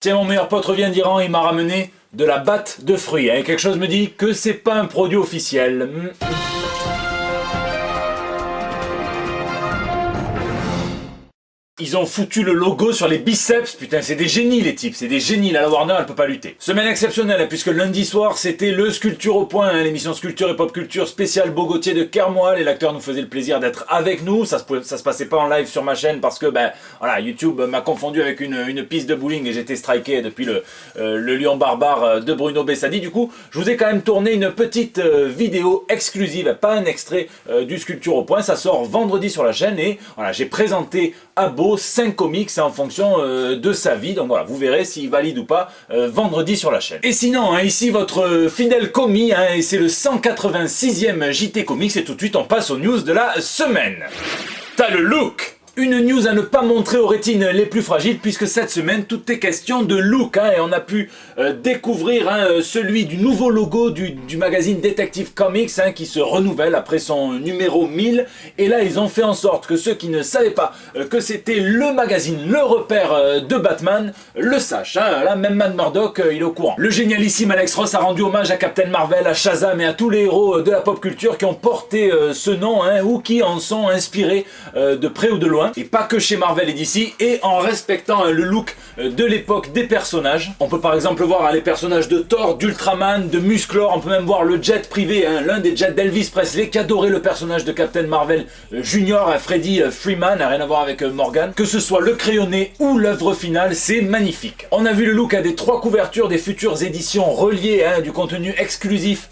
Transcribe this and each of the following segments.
Tiens, mon meilleur pote revient d'Iran, il m'a ramené de la batte de fruits. Et quelque chose me dit que c'est pas un produit officiel. Ils ont foutu le logo sur les biceps, putain c'est des génies les types, c'est des génies, là la Warner elle peut pas lutter. Semaine exceptionnelle, puisque lundi soir c'était le Sculpture au point, l'émission Sculpture et Pop Culture spéciale Bogotier de Kermoal, et l'acteur nous faisait le plaisir d'être avec nous, ça se passait pas en live sur ma chaîne parce que voilà, YouTube m'a confondu avec une piste de bowling et j'étais striké depuis le lion barbare de Bruno Bessadi. Du coup, je vous ai quand même tourné une petite vidéo exclusive, pas un extrait du Sculpture au point, ça sort vendredi sur la chaîne et voilà, j'ai présenté à Beau 5 comics en fonction de sa vie, donc voilà, vous verrez s'il valide ou pas vendredi sur la chaîne. Et sinon, ici votre fidèle commis, et c'est le 186e JT Comics, et tout de suite on passe aux news de la semaine. T'as le look! Une news à ne pas montrer aux rétines les plus fragiles, puisque cette semaine, tout est question de look, et on a pu découvrir celui du nouveau logo du magazine Detective Comics, qui se renouvelle après son numéro 1000, et là ils ont fait en sorte que ceux qui ne savaient pas que c'était le magazine, le repère de Batman, le sachent, là même Matt Murdock il est au courant. Le génialissime Alex Ross a rendu hommage à Captain Marvel, à Shazam et à tous les héros de la pop culture qui ont porté ce nom, ou qui en sont inspirés de près ou de loin. Et pas que chez Marvel et DC, et en respectant le look de l'époque des personnages. On peut par exemple voir les personnages de Thor, d'Ultraman, de Musclor, on peut même voir le jet privé, l'un des jets d'Elvis Presley, qui adorait le personnage de Captain Marvel Junior, Freddie Freeman, rien à voir avec Morgan. Que ce soit le crayonné ou l'œuvre finale, c'est magnifique. On a vu le look des 3 couvertures des futures éditions reliées, du contenu exclusif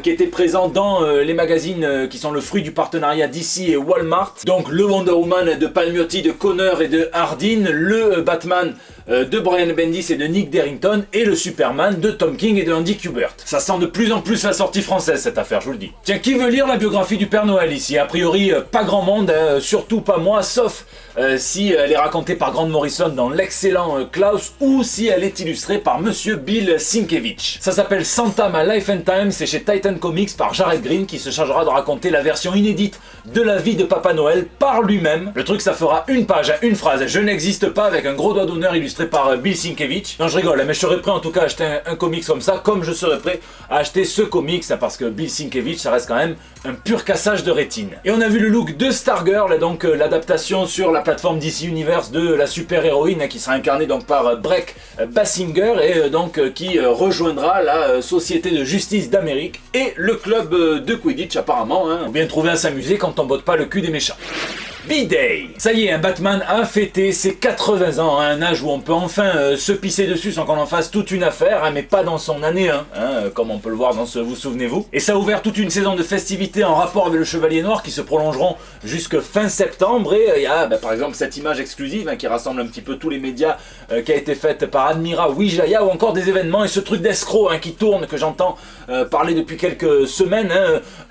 qui était présent dans les magazines qui sont le fruit du partenariat DC et Walmart. Donc le Wonder Woman de Palmiotti, de Conner et de Hardin, le Batman de Brian Bendis et de Nick Derrington, et le Superman de Tom King et de Andy Kubert. Ça sent de plus en plus la sortie française cette affaire, je vous le dis. Tiens, qui veut lire la biographie du Père Noël ici? A priori pas grand monde, surtout pas moi, sauf si elle est racontée par Grant Morrison dans l'excellent Klaus, ou si elle est illustrée par Monsieur Bill Sienkiewicz. Ça s'appelle Santa My Life and Time, c'est chez Titan Comics par Jared Green, qui se chargera de raconter la version inédite de la vie de Papa Noël par lui-même. Le truc, ça fera une page, une phrase, je n'existe pas, avec un gros doigt d'honneur illustré par Bill Sienkiewicz. Non, je rigole, mais je serais prêt en tout cas à acheter un comics comme ça, comme je serais prêt à acheter ce comics, parce que Bill Sienkiewicz, ça reste quand même un pur cassage de rétine. Et on a vu le look de Stargirl, donc l'adaptation sur la plateforme DC Universe de la super-héroïne, qui sera incarnée donc par Breck Basinger, et donc qui rejoindra la Société de Justice d'Amérique et le club de Quidditch apparemment, on vient trouver à s'amuser quand on botte pas le cul des méchants. B-Day. Ça y est, Batman a fêté ses 80 ans, un âge où on peut enfin se pisser dessus sans qu'on en fasse toute une affaire, mais pas dans son année 1, comme on peut le voir dans ce Vous souvenez-vous. Et ça a ouvert toute une saison de festivités en rapport avec le Chevalier Noir qui se prolongeront jusque fin septembre, et il y a par exemple cette image exclusive qui rassemble un petit peu tous les médias qui a été faite par Admira Wijaya, ou encore des événements et ce truc d'escroc qui tourne, que j'entends parler depuis quelques semaines.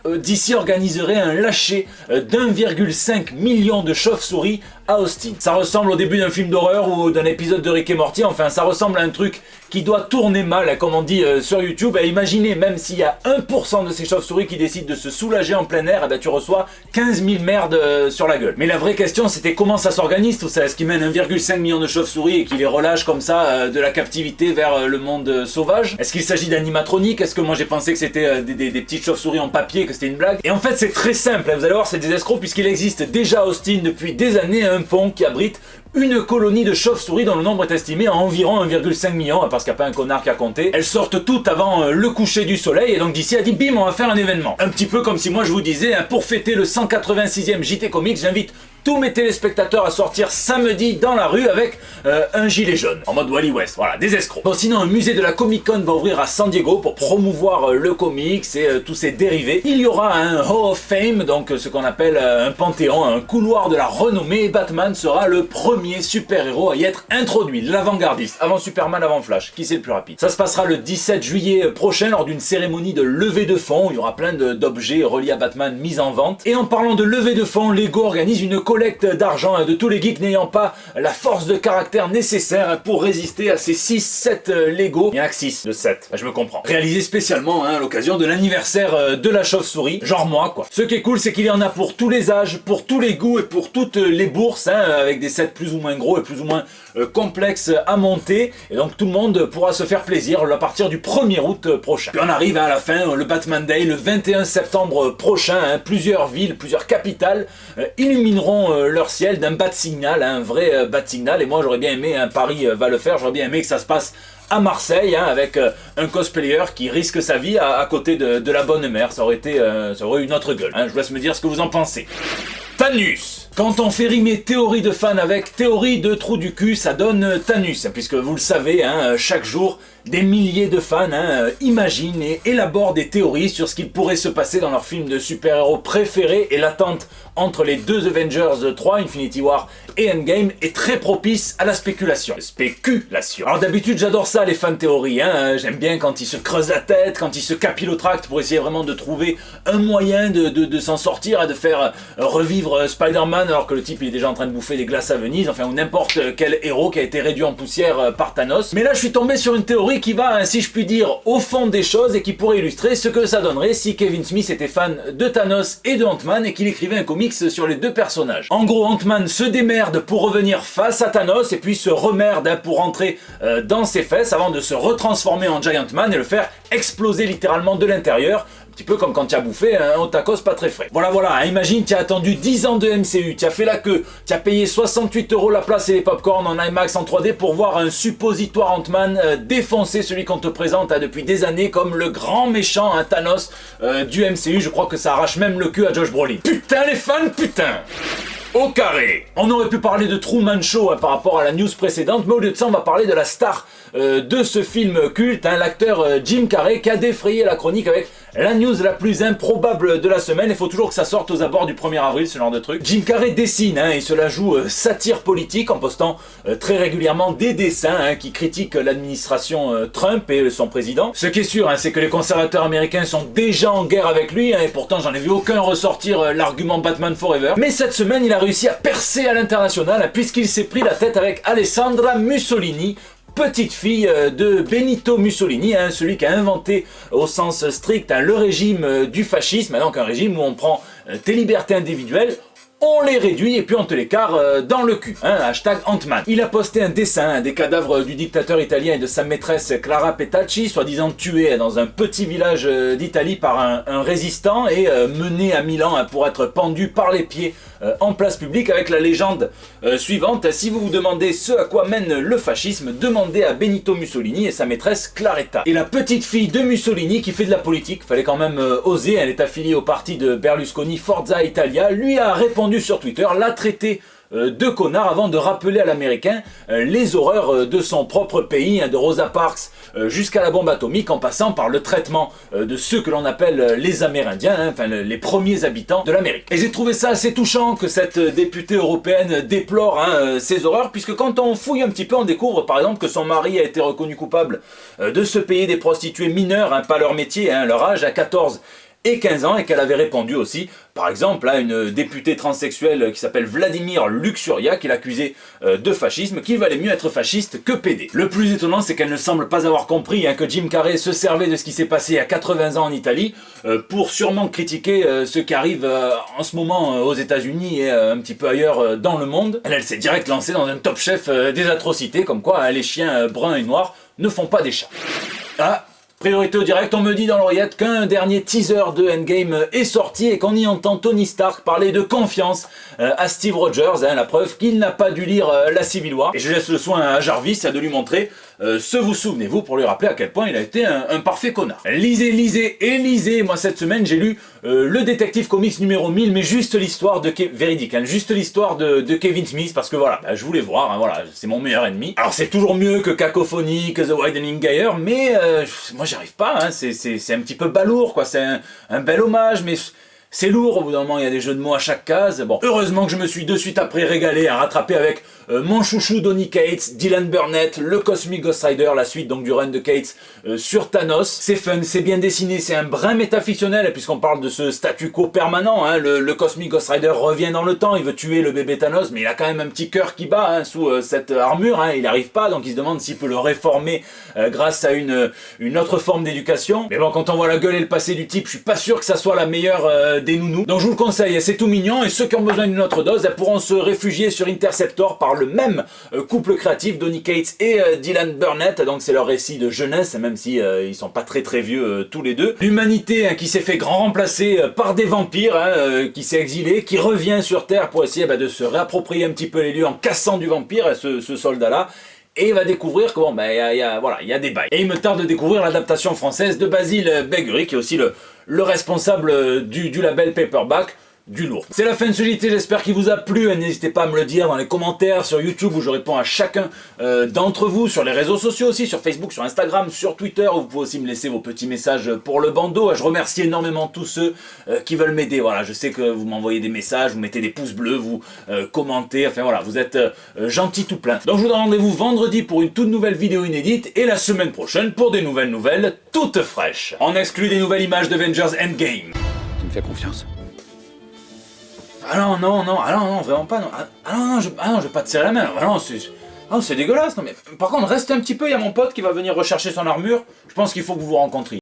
DC organiserait un lâcher d'1,5 million de chauves-souris à Austin. Ça ressemble au début d'un film d'horreur ou d'un épisode de Rick et Morty, enfin ça ressemble à un truc qui doit tourner mal, comme on dit sur YouTube. Et imaginez, même s'il y a 1% de ces chauves-souris qui décident de se soulager en plein air, tu reçois 15 000 merdes sur la gueule. Mais la vraie question, c'était comment ça s'organise tout ça. Est-ce qu'ils mènent 1,5 million de chauves-souris et qu'ils les relâchent comme ça de la captivité vers le monde sauvage? Est-ce qu'il s'agit d'animatroniques? Est-ce que moi j'ai pensé que c'était des petites chauves-souris en papier, que c'était une blague? Et en fait c'est très simple, vous allez voir, c'est des escrocs, puisqu'il existe déjà à Austin depuis des années un pont qui abrite une colonie de chauves-souris dont le nombre est estimé à environ 1,5 million, parce qu'il n'y a pas un connard qui a compté. Elles sortent toutes avant le coucher du soleil, et donc d'ici a dit bim, on va faire un événement. Un petit peu comme si moi je vous disais, pour fêter le 186e JT Comics, j'invite tous mes téléspectateurs à sortir samedi dans la rue avec un gilet jaune, en mode Wally West, voilà, des escrocs. Bon, sinon un musée de la Comic Con va ouvrir à San Diego pour promouvoir le comics et tous ses dérivés. Il y aura un Hall of Fame, donc ce qu'on appelle un panthéon, un couloir de la renommée, et Batman sera le premier super-héros à y être introduit, l'avant-gardiste, avant Superman, avant Flash, qui c'est le plus rapide. Ça se passera le 17 juillet prochain lors d'une cérémonie de levée de fonds, il y aura plein d'objets reliés à Batman mis en vente. Et en parlant de levée de fonds, Lego organise une collecte d'argent de tous les geeks n'ayant pas la force de caractère nécessaire pour résister à ces 6-7 Lego. Il y en a que 6 de 7, je me comprends. Réalisé spécialement à l'occasion de l'anniversaire de la chauve-souris, genre moi quoi. Ce qui est cool, c'est qu'il y en a pour tous les âges, pour tous les goûts et pour toutes les bourses, avec des sets plus ou moins gros et plus ou moins complexe à monter, et donc tout le monde pourra se faire plaisir à partir du 1er août prochain. Puis on arrive à la fin, le Batman Day, le 21 septembre prochain, plusieurs villes, plusieurs capitales illumineront leur ciel d'un bat signal, un vrai bat signal, et moi j'aurais bien aimé, Paris va le faire, j'aurais bien aimé que ça se passe à Marseille, avec un cosplayer qui risque sa vie à côté de la bonne mère. Ça aurait eu une autre gueule. Je vous laisse me dire ce que vous en pensez. Thanos. Quand on fait rimer théorie de fan avec théorie de trou du cul, ça donne Thanos, puisque vous le savez, chaque jour, des milliers de fans imaginent et élaborent des théories sur ce qu'il pourrait se passer dans leur film de super-héros préféré, et l'attente entre les deux Avengers 3, Infinity War et Endgame, est très propice à la spéculation. Spéculation. Alors d'habitude j'adore ça, les fan théories, j'aime bien quand ils se creusent la tête, quand ils se capillotractent pour essayer vraiment de trouver un moyen de s'en sortir et de faire revivre Spider-Man alors que le type il est déjà en train de bouffer des glaces à Venise, enfin, ou n'importe quel héros qui a été réduit en poussière par Thanos. Mais là je suis tombé sur une théorie qui va, si je puis dire, au fond des choses et qui pourrait illustrer ce que ça donnerait si Kevin Smith était fan de Thanos et de Ant-Man et qu'il écrivait un comics sur les deux personnages. En gros, Ant-Man se démerde pour revenir face à Thanos et puis se remerde pour rentrer dans ses fesses avant de se retransformer en Giant Man et le faire exploser littéralement de l'intérieur. Un petit peu comme quand tu as bouffé un tacos pas très frais. Voilà, imagine, tu as attendu 10 ans de MCU, tu as fait la queue, tu as payé 68 € la place et les popcorn en IMAX en 3D pour voir un suppositoire Ant-Man défoncer celui qu'on te présente depuis des années comme le grand méchant Thanos du MCU. Je crois que ça arrache même le cul à Josh Brolin. Putain les fans, putain! Au carré. On aurait pu parler de Truman Show par rapport à la news précédente, mais au lieu de ça, on va parler de la star de ce film culte, l'acteur Jim Carrey, qui a défrayé la chronique avec la news la plus improbable de la semaine. Il faut toujours que ça sorte aux abords du 1er avril, ce genre de truc. Jim Carrey dessine, et cela joue satire politique en postant très régulièrement des dessins qui critiquent l'administration Trump et son président. Ce qui est sûr, c'est que les conservateurs américains sont déjà en guerre avec lui, et pourtant j'en ai vu aucun ressortir l'argument Batman Forever. Mais cette semaine, il a réussi à percer à l'international puisqu'il s'est pris la tête avec Alessandra Mussolini, petite fille de Benito Mussolini, celui qui a inventé au sens strict le régime du fascisme, donc un régime où on prend tes libertés individuelles, on les réduit et puis on te les carre dans le cul. Hashtag Ant-Man. Il a posté un dessin des cadavres du dictateur italien et de sa maîtresse Clara Petacci, soi-disant tué dans un petit village d'Italie par un résistant et mené à Milan pour être pendu par les pieds en place publique, avec la légende suivante: si vous vous demandez ce à quoi mène le fascisme, demandez à Benito Mussolini et sa maîtresse Claretta. Et la petite fille de Mussolini qui fait de la politique, fallait quand même oser, elle est affiliée au parti de Berlusconi, Forza Italia, lui a répondu sur Twitter, l'a traité de connard avant de rappeler à l'américain les horreurs de son propre pays, de Rosa Parks jusqu'à la bombe atomique, en passant par le traitement de ceux que l'on appelle les Amérindiens, enfin les premiers habitants de l'Amérique. Et j'ai trouvé ça assez touchant que cette députée européenne déplore ces horreurs, puisque quand on fouille un petit peu, on découvre par exemple que son mari a été reconnu coupable de se payer des prostituées mineures, pas leur métier, leur âge, à 14 et 15 ans, et qu'elle avait répondu aussi, par exemple, à une députée transsexuelle qui s'appelle Vladimir Luxuria, qui l'accusait de fascisme, qu'il valait mieux être fasciste que pédé. Le plus étonnant, c'est qu'elle ne semble pas avoir compris que Jim Carrey se servait de ce qui s'est passé à 80 ans en Italie pour sûrement critiquer ce qui arrive en ce moment aux États-Unis et un petit peu ailleurs dans le monde. Elle s'est direct lancée dans un top chef des atrocités, comme quoi les chiens bruns et noirs ne font pas des chats. Priorité au direct, on me dit dans l'oreillette qu'un dernier teaser de Endgame est sorti et qu'on y entend Tony Stark parler de confiance à Steve Rogers, la preuve qu'il n'a pas dû lire la Civil War. Et je laisse le soin à Jarvis de lui montrer ce vous souvenez-vous pour lui rappeler à quel point il a été un parfait connard. Lisez, moi cette semaine j'ai lu le détective comics numéro 1000, mais juste l'histoire de véridique, juste l'histoire de Kevin Smith, parce que voilà, je voulais voir, voilà, c'est mon meilleur ennemi. Alors c'est toujours mieux que Cacophony, que The Widening Gyre, mais moi j'y arrive pas, c'est un petit peu balourd quoi, c'est un bel hommage, mais c'est lourd, au bout d'un moment il y a des jeux de mots à chaque case. Bon, heureusement que je me suis de suite après régalé à rattraper avec mon chouchou Donny Cates, Dylan Burnett, le Cosmic Ghost Rider, la suite donc du run de Cates sur Thanos. C'est fun, c'est bien dessiné, c'est un brin métafictionnel puisqu'on parle de ce statu quo permanent. Le Cosmic Ghost Rider revient dans le temps, il veut tuer le bébé Thanos, mais il a quand même un petit cœur qui bat sous cette armure, il n'arrive pas, donc il se demande s'il peut le réformer grâce à une autre forme d'éducation. Mais bon, quand on voit la gueule et le passé du type, je suis pas sûr que ça soit la meilleure des nounous. Donc je vous le conseille, c'est tout mignon, et ceux qui ont besoin d'une autre dose pourront se réfugier sur Interceptor par le même couple créatif, Donny Cates et Dylan Burnett. Donc c'est leur récit de jeunesse, même si ils sont pas très vieux tous les deux. L'humanité qui s'est fait grand remplacer par des vampires, qui s'est exilé, qui revient sur Terre pour essayer de se réapproprier un petit peu les lieux en cassant du vampire, ce soldat-là. Et il va découvrir que bon, il y a des bails. Et il me tarde de découvrir l'adaptation française de Basile Béguri, qui est aussi le responsable du label Paperback. Du lourd. C'est la fin de ce JT, j'espère qu'il vous a plu. N'hésitez pas à me le dire dans les commentaires sur YouTube où je réponds à chacun d'entre vous, sur les réseaux sociaux aussi, sur Facebook, sur Instagram, sur Twitter, où vous pouvez aussi me laisser vos petits messages pour le bandeau. Je remercie énormément tous ceux qui veulent m'aider. Voilà, je sais que vous m'envoyez des messages, vous mettez des pouces bleus, vous commentez, enfin voilà, vous êtes gentils tout plein. Donc je vous donne rendez-vous vendredi pour une toute nouvelle vidéo inédite et la semaine prochaine pour des nouvelles toutes fraîches. On exclut des nouvelles images d'Avengers Endgame. Tu me fais confiance? Ah non, vraiment pas, non. Je vais pas te serrer la main, c'est dégueulasse, non mais... Par contre, restez un petit peu, il y a mon pote qui va venir rechercher son armure, je pense qu'il faut que vous vous rencontriez.